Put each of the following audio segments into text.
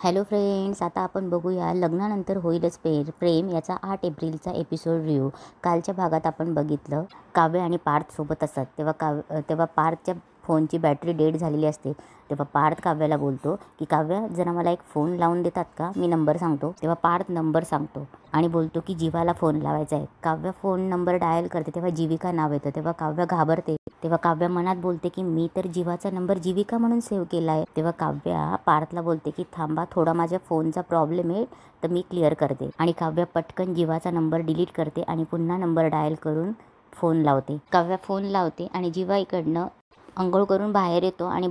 Hello friends, आता आपण बघूया लग्नानंतर होईलच प्रेम याचा 8 एप्रिलचा एपिसोड रिव्ह्यू. कालच्या भागात आपण बघितलं काव्य आणि पार्थ सोबत असतात तेव्हा पार्थच्या फोनची बॅटरी डेड झालेली असते. तेव्हा पार्थ काव्याला बोलतो की काव्य, जरा मला एक फोन लावून देतात का, मी नंबर सांगतो. तेव्हा पार्थ नंबर सांगतो आणि बोलतो की जीवाला फोन लावायचा आहे. काव्य फोन नंबर डायल करते तेव्हा जीविका नाव येतं. तेव्हा काव्य घाबरते. तेव्हा काव्य मनात बोलते की मी तर जीवाचा नंबर जीविका म्हणून सेव्ह केला आहे. तेव्हा काव्या पार्थला बोलते की थांबा, थोडा माझ्या फोनचा प्रॉब्लेम आहे तर मी क्लिअर करते. आणि काव्य पटकन जीवाचा नंबर डिलीट करते आणि पुन्हा नंबर डायल करून फोन लावते. काव्या फोन लावते आणि जीवा इकडनं अंघोळ करून बाहेर येतो आणि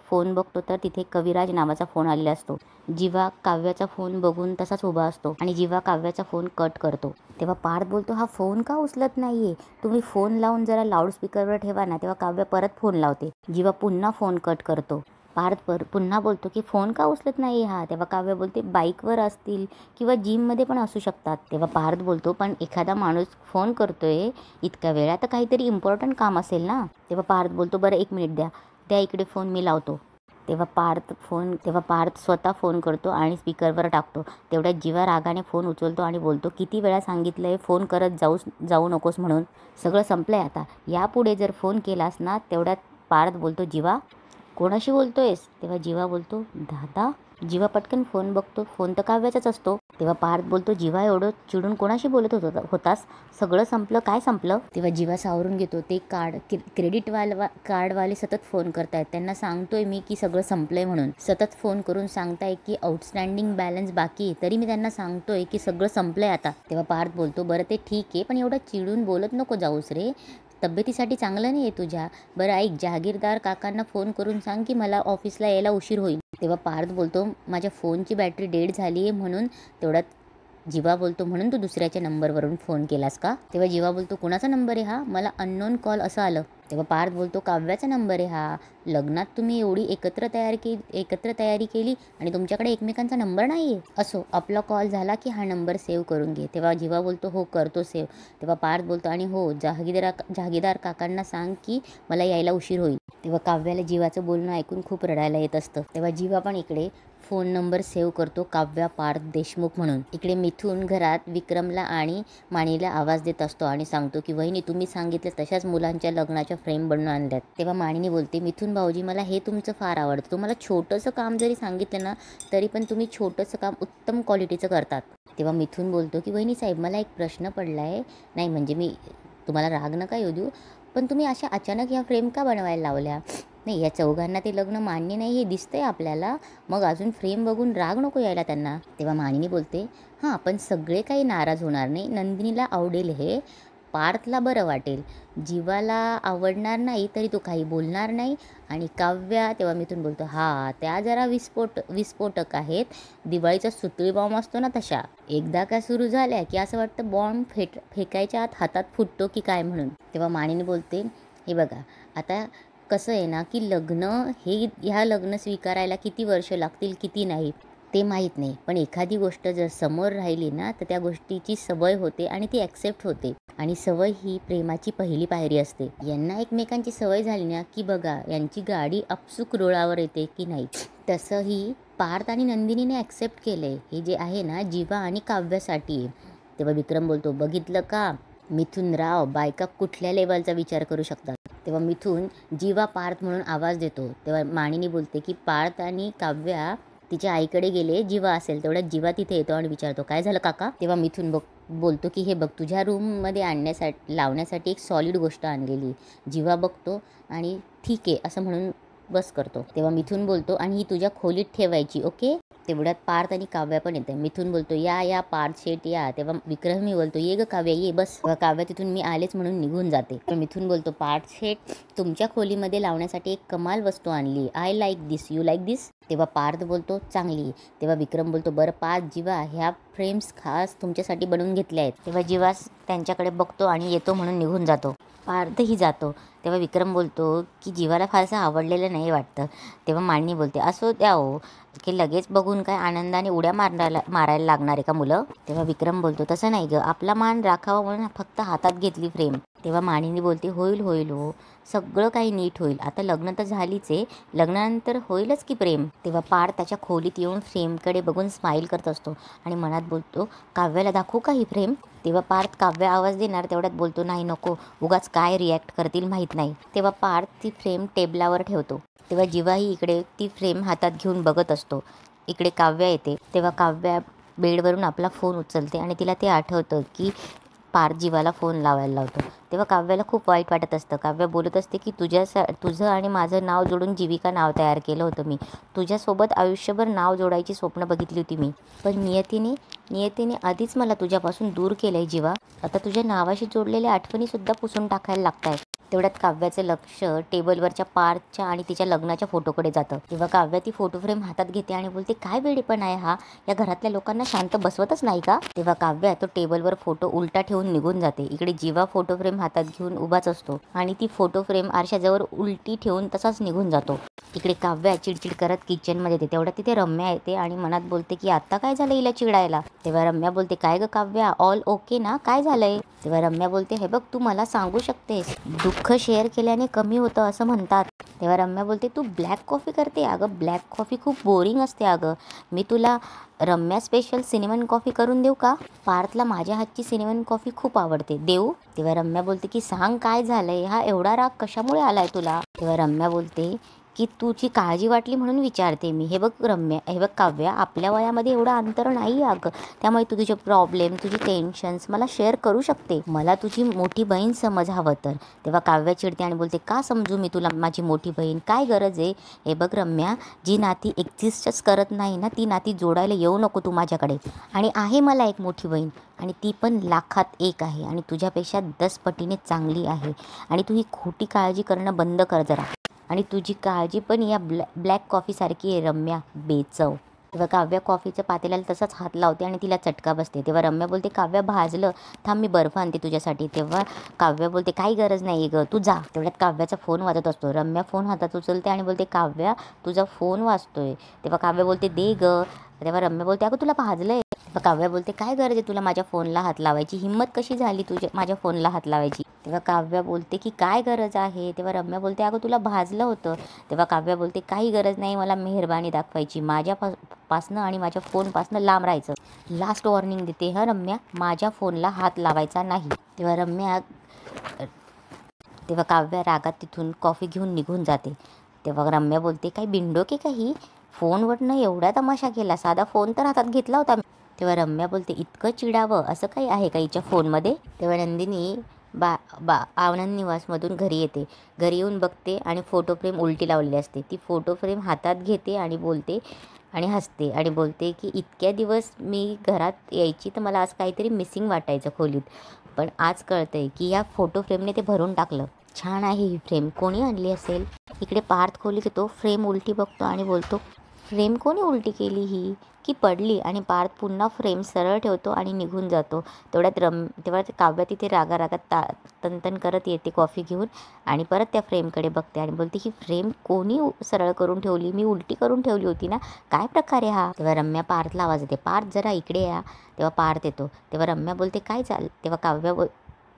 फोन बघतो तर तिथे कविराज नावाचा फोन आलेला असतो. जीवा काव्याचा फोन बघून तसाच उभा असतो आणि जीवा काव्याचा फोन कट करतो. तेव्हा पार्थ बोलतो, हा फोन का उचलत नाहीये, तुम्ही फोन लावून जरा लाऊडस्पीकरवर ठेवा ना. तेव्हा काव्य परत फोन लावते. जीवा पुन्हा फोन कट करतो. पार्थ पुन्हा बोलतो की फोन का उचलत नाही हा. तेव्हा काव्य बोलते बाईकवर असतील किंवा जिममध्ये पण असू शकतात. तेव्हा पार्थ बोलतो, पण एखादा माणूस फोन करतोय इतक्या वेळा तर काहीतरी इम्पॉर्टंट काम असेल ना. तेव्हा पार्थ बोलतो, बरं 1 मिनिट द्या इकडे फोन, मी लावतो. तेव्हा पार्थ स्वतः फोन करतो आणि स्पीकरवर टाकतो. तेवढ्यात जीवा रागाने फोन उचलतो आणि बोलतो, किती वेळा सांगितलंय फोन करत जाऊ नकोस म्हणून, सगळं संपलंय आता, यापुढे जर फोन केलास ना. तेवढ्यात पार्थ बोलतो, जीवा कोणाशी बोलतोयस. तेव्हा जीवा बोलतो, दादा. जीवा पटकन फोन बघतो, फोन तर काव्याचाच असतो. तेव्हा पार्थ बोलतो, जीवा एवढं चिडून कोणाशी बोलत होतास, सगळं संपलं, काय संपलं. तेव्हा जीवा सावरून घेतो, ते कार्डवाले सतत फोन करतायत, त्यांना सांगतोय मी की सगळं संपलंय म्हणून. सतत फोन करून सांगताय की आउटस्टँडिंग बॅलन्स बाकी आहे, तरी मी त्यांना सांगतोय की सगळं संपलंय आता. तेव्हा पार्थ बोलतो, बरं ते ठीक आहे, पण एवढं चिडून बोलत नको जाऊस रे, तब्येतीसाठी चांगलं नाही आहे तुझ्या. बरं ऐक, जहागीरदार काकांना फोन करून सांग की मला ऑफिसला यायला उशीर होईल. तेव्हा पार्थ बोलतो, माझ्या फोनची बॅटरी डेड झाली आहे म्हणून. तेवढ्यात जीवा बोलतो, म्हणून तू दुसऱ्याच्या नंबरवरून फोन केलास का. तेव्हा जीवा बोलतो, कुणाचा नंबर आहे हा, मला अननोन कॉल असं आलं. तेव्हा पार्थ बोलतो, काव्याचा नंबर आहे हा. लग्नात तुम्ही एवढी एकत्र तयारी केली आणि तुमच्याकडे एकमेकांचा नंबर नाही आहे. असो, आपला कॉल झाला की हा नंबर सेव्ह करून घे. तेव्हा जीवा बोलतो, हो करतो सेव्ह. तेव्हा पार्थ बोलतो, आणि हो, जहागीरदार काकांना सांग की मला यायला उशीर होईल. तेव्हा काव्याला जीवाचं बोलणं ऐकून खूप रडायला येत असतं. तेव्हा जीवा पण इकडे फोन नंबर सेव्ह करतो, काव्या पार्थ देशमुख म्हणून. इकडे मिथून घरात विक्रमला आणि माणीला आवाज देत असतो आणि सांगतो की वहिनी, तुम्ही सांगितलं तशाच मुलांच्या लग्नाच्या फ्रेम बनवून आणल्यात. तेव्हा माणीने बोलते, मिथून भाऊजी, मला हे तुमचं फार आवडतं. तुम्हाला छोटंसं काम जरी सांगितलं ना, तरी पण तुम्ही छोटंसं काम उत्तम क्वालिटीचं करतात. तेव्हा मिथून बोलतो की वहिनी साहेब, मला एक प्रश्न पडला आहे. नाही म्हणजे मी तुम्हाला राग नका येऊ देऊ, पण तुम्ही अशा अचानक ह्या फ्रेम का बनवायला लावल्या. नाही, या चौघांना ते लग्न मान्य नाही हे दिसतंय आपल्याला, मग अजून फ्रेम बघून राग नको यायला त्यांना. तेव्हा मानिनी बोलते, हां आपण सगळे काही नाराज होणार नाही, नंदिनीला आवडेल हे, पार्थला बरं वाटेल, जीवाला आवडणार नाही तरी तो काही बोलणार नाही. आणि काव्या. तेव्हा मिथून बोलतो, हा त्या जरा विस्फोटक आहेत, दिवाळीचा सुतळी बॉम्ब असतो ना तशा, एकदा का सुरू झाल्या की असं वाटतं बॉम्ब फेकायच्या आत हातात फुटतो की काय म्हणून. तेव्हा मानिनी बोलते, हे बघा आता कसं आहे ना की ह्या लग्न स्वीकारायला किती वर्ष लागतील किती नाही ते माहीत नाही, पण एखादी गोष्ट जर समोर राहिली ना तर त्या गोष्टीची सवय होते आणि ती ॲक्सेप्ट होते. आणि सवय ही प्रेमाची पहिली पायरी असते. यांना एकमेकांची सवय झाली ना की बघा, यांची गाडी आपसूक रुळावर येते की नाही. तसंही पार्थ आणि नंदिनीने ॲक्सेप्ट केलंय, हे जे आहे ना जीवा आणि काव्यासाठी. तेव्हा विक्रम बोलतो, बघितलं का मिथून राव, बायका कुठल्या लेवलचा विचार करू शकतात. तेव्हा मिथून जीवा पार्थ म्हणून आवाज देतो. तेव्हा माणिनी बोलते की पार्थ आणि काव्या तिच्या आईकडे गेले, जीवा असेल. तेवढ्यात जीवा तिथे येतो आणि विचारतो, काय झालं काका. तेव्हा मिथून बोलतो की हे बघ, तुझ्या रूममध्ये लावण्यासाठी एक सॉलिड गोष्ट आणलेली. जीवा बघतो आणि ठीक आहे असं म्हणून बस करतो. तेव्हा मिथून बोलतो, आणि ही तुझ्या खोलीत ठेवायची, ओके. तेवढ्यात पार्थ आणि काव्या पण येते. मिथून बोलतो, या पार्थ शेट या. तेव्हा विक्रमही बोलतो, ये ग काव्या ये बस. काव्या तिथून मी आलेच म्हणून निघून जाते. तर मिथून बोलतो, पार्थ शेट तुमच्या खोलीमध्ये लावण्यासाठी एक कमाल वस्तू आणली, I like this, you like this. तेव्हा पार्थ बोलतो, चांगली. तेव्हा विक्रम बोलतो, बरं पार्थ, जीवा ह्या फ्रेम्स खास तुमच्यासाठी बनवून घेतल्या आहेत. तेव्हा जीवा त्यांच्याकडे बघतो आणि येतो म्हणून निघून जातो. पार्थही जातो. तेव्हा विक्रम बोलतो की जीवाला फारसं आवडलेलं नाही वाटतं. तेव्हा मांडणी बोलते, असो द्या हो, की लगेच बघून काय आनंदाने उड्या मारायला लागणार आहे का मुलं. तेव्हा विक्रम बोलतो, तसं नाही ग, आपला मान राखावा म्हणून फक्त हातात घेतली फ्रेम, तेव्हा मानिनी बोलते होईल होईल हो, सगळं काही नीट होईल. आता लग्न तर झालीच आहे, लग्नानंतर होईलच की प्रेम. तेव्हा पार्थ त्याच्या खोलीत येऊन फ्रेमकडे बघून स्माईल करत असतो आणि मनात बोलतो काव्याला दाखवू का ही फ्रेम. तेव्हा पार्थ काव्य आवाज देणार तेवढ्यात बोलतो नाही नको, उगाच काय रिॲक्ट करतील माहीत नाही. तेव्हा पार्थ ती फ्रेम टेबलावर ठेवतो. तेव्हा जीवाही इकडे ती फ्रेम हातात घेऊन बघत असतो. इकडे काव्या येते. तेव्हा काव्या बेडवरून आपला फोन उचलते आणि तिला ते आठवतं की पार्थ जीवाला फोन लावायला लावतो. तेव्हा काव्याला खूप वाईट वाटत असतं. काव्या बोलत असते की तुझं आणि माझं नाव जोडून जीविका नाव तयार केलं होतं मी. तुझ्यासोबत आयुष्यभर नाव जोडायची स्वप्न बघितली होती मी. पण नियतीने आधीच मला तुझ्यापासून दूर केलं आहे जीवा. आता तुझ्या नावाशी जोडलेल्या आठवणीसुद्धा पुसून टाकायला लागत आहेत. तेवढ्यात काव्याचं लक्ष टेबलवरच्या पार्थच्या आणि तिच्या लग्नाच्या फोटोकडे जातं. तेव्हा काव्या ती फोटो फ्रेम हातात घेते आणि बोलते काय वेडेपण आहे हा, या घरातल्या लोकांना शांत बसवतच नाही का. तेव्हा काव्या तो टेबलवर फोटो उलटा ठेवून निघून जाते. इकडे जीवा फोटो फ्रेम हातात घेऊन उभाच असतो आणि ती फोटो फ्रेम आरशाजवळ उलटी ठेवून तसाच निघून जातो. इकडे काव्या चिडचिड करत किचनमध्ये येते. तेवढ्यात तिथे रम्या येते आणि मनात बोलते की आता काय झालं हिला चिडायला. तेव्हा रम्या बोलते काय ग काव्या, ऑल ओके ना, काय झालंय. तेव्हा रम्या बोलते हे बघ तू मला सांगू शकतेस, दुःख शेअर केल्याने कमी होतं असं म्हणतात. तेव्हा रम्या बोलते तू ब्लॅक कॉफी करते. अगं ब्लॅक कॉफी खूप बोरिंग असते अगं, मी तुला रम्या स्पेशल सिनेमन कॉफी करून देऊ का. पार्थला माझ्या हातची सिनेमन कॉफी खूप आवडते, देऊ. तेव्हा रम्या बोलते की सांग काय झालंय, हा एवढा राग कशामुळे आलाय तुला. तेव्हा रम्या बोलते की तुझी काळजी वाटली म्हणून विचारते मी. हे बघ रम्या, हे बघ काव्या, आपल्या वयामध्ये एवढं अंतर नाही अगं, त्यामुळे तू तुझे प्रॉब्लेम तुझी टेन्शन्स मला शेअर करू शकते. मला तुझी मोठी बहीण समज हवं तर. तेव्हा काव्या चिडते आणि बोलते का समजू मी तुला माझी मोठी बहीण, काय गरज आहे. हे बघ रम्या, जी नाती एक्झिस्टच करत नाही ना ती नाती जोडायला येऊ नको तू माझ्याकडे. आणि आहे मला एक मोठी बहीण आणि ती पण लाखात एक आहे आणि तुझ्यापेक्षा 10 पटीने चांगली आहे. आणि तू ही खोटी काळजी करणं बंद कर जरा. आणि तुझी काळजी पण या ब्लॅक कॉफीसारखी आहे रम्या, बेचव. तेव्हा काव्या कॉफीचं पातेल्याला तसाच हात लावते आणि तिला चटका बसते. तेव्हा रम्या बोलते काव्या भाजलं, थांब मी बर्फ आणते तुझ्यासाठी. तेव्हा काव्या बोलते काही गरज नाही ग, तू जा. तेवढ्यात काव्याचा फोन वाजत असतो. रम्या फोन हातात उचलते आणि बोलते काव्या तुझा फोन वाजतोय. तेव्हा काव्या बोलते दे ग. तेव्हा रम्या बोलते अगं तुला भाजलंय. तेव्हा काव्या बोलते काय गरज आहे तुला माझ्या फोनला हात लावायची, हिंमत कशी झाली तुझ्या माझ्या फोनला हात लावायची. तेव्हा काव्या बोलते की काय गरज आहे. तेव्हा रम्या बोलते अगं तुला भाजलं होतं. तेव्हा काव्या बोलते काही गरज नाही मला मेहरबानी दाखवायची, माझ्यापासनं आणि माझ्या फोनपासनं लांब राहायचं. लास्ट वॉर्निंग देते हा रम्या, माझ्या फोनला हात लावायचा नाही. तेव्हा काव्या रागात तिथून कॉफी घेऊन निघून जाते. तेव्हा रम्या बोलते काही बिंडो की काही, फोनवरनं एवढा तमाशा केला, साधा फोन तर हातात घेतला होता. तेव्हा रम्या बोलते इतकं चिडावं असं काही आहे का हिच्या फोनमध्ये. तेव्हा नंदिनी आनंद निवासमधून घरी येते. घरी येऊन बघते आणि फोटो फ्रेम उलटी लावलेली असते. ती फोटो फ्रेम हातात घेते आणि बोलते आणि हसते आणि बोलते की इतक्या दिवस मी घरात यायची तर मला आज काहीतरी मिसिंग वाटायचं खोलीत, पण आज कळतंय की या फोटो फ्रेमने ते भरून टाकलं. छान आहे ही फ्रेम, कोणी आणली असेल. इकडे पार्थ खोलीत येतो, फ्रेम उलटी बघतो आणि बोलतो फ्रेम कोणी उलटी केली ही की पडली. आणि पार्थ पुन्हा फ्रेम सरळ ठेवतो आणि निघून जातो. तेव्हा काव्या तिथे रागारागात तनतन करत येते कॉफी घेऊन आणि परत त्या फ्रेमकडे बघते आणि बोलते ही फ्रेम कोणी सरळ करून ठेवली, मी उलटी करून ठेवली होती ना, काय प्रकारे हा. तेव्हा रम्या पार्थला आवाज येते पार्थ जरा इकडे या. तेव्हा पार्थ येतो. तेव्हा रम्या बोलते काय तेव्हा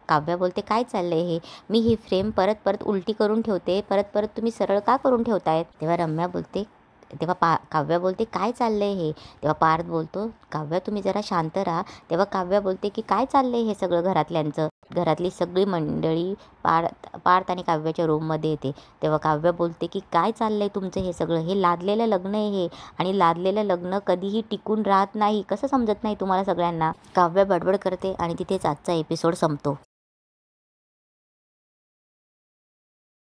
काव्या बोलते काय चाललंय हे, मी ही फ्रेम परत परत उलटी करून ठेवते, परत परत तुम्ही सरळ का करून ठेवतायत. काव्या बोलते काय चाललंय हे. तेव्हा पार्थ बोलतो काव्या तुम्ही जरा शांत राहा. तेव्हा काव्या बोलते की काय चाललंय हे सगळं घरातल्यांचं. घरातली सगळी मंडळी पार्थ आणि काव्याच्या रूममध्ये येते. तेव्हा काव्या बोलते की काय चाललंय तुमचं हे सगळं, हे लादलेलं लग्न आहे हे, आणि लादलेलं लग्न कधीही टिकून राहत नाही, कसं समजत नाही तुम्हाला सगळ्यांना. काव्या बडबड करते आणि तिथेच आजचा एपिसोड संपतो.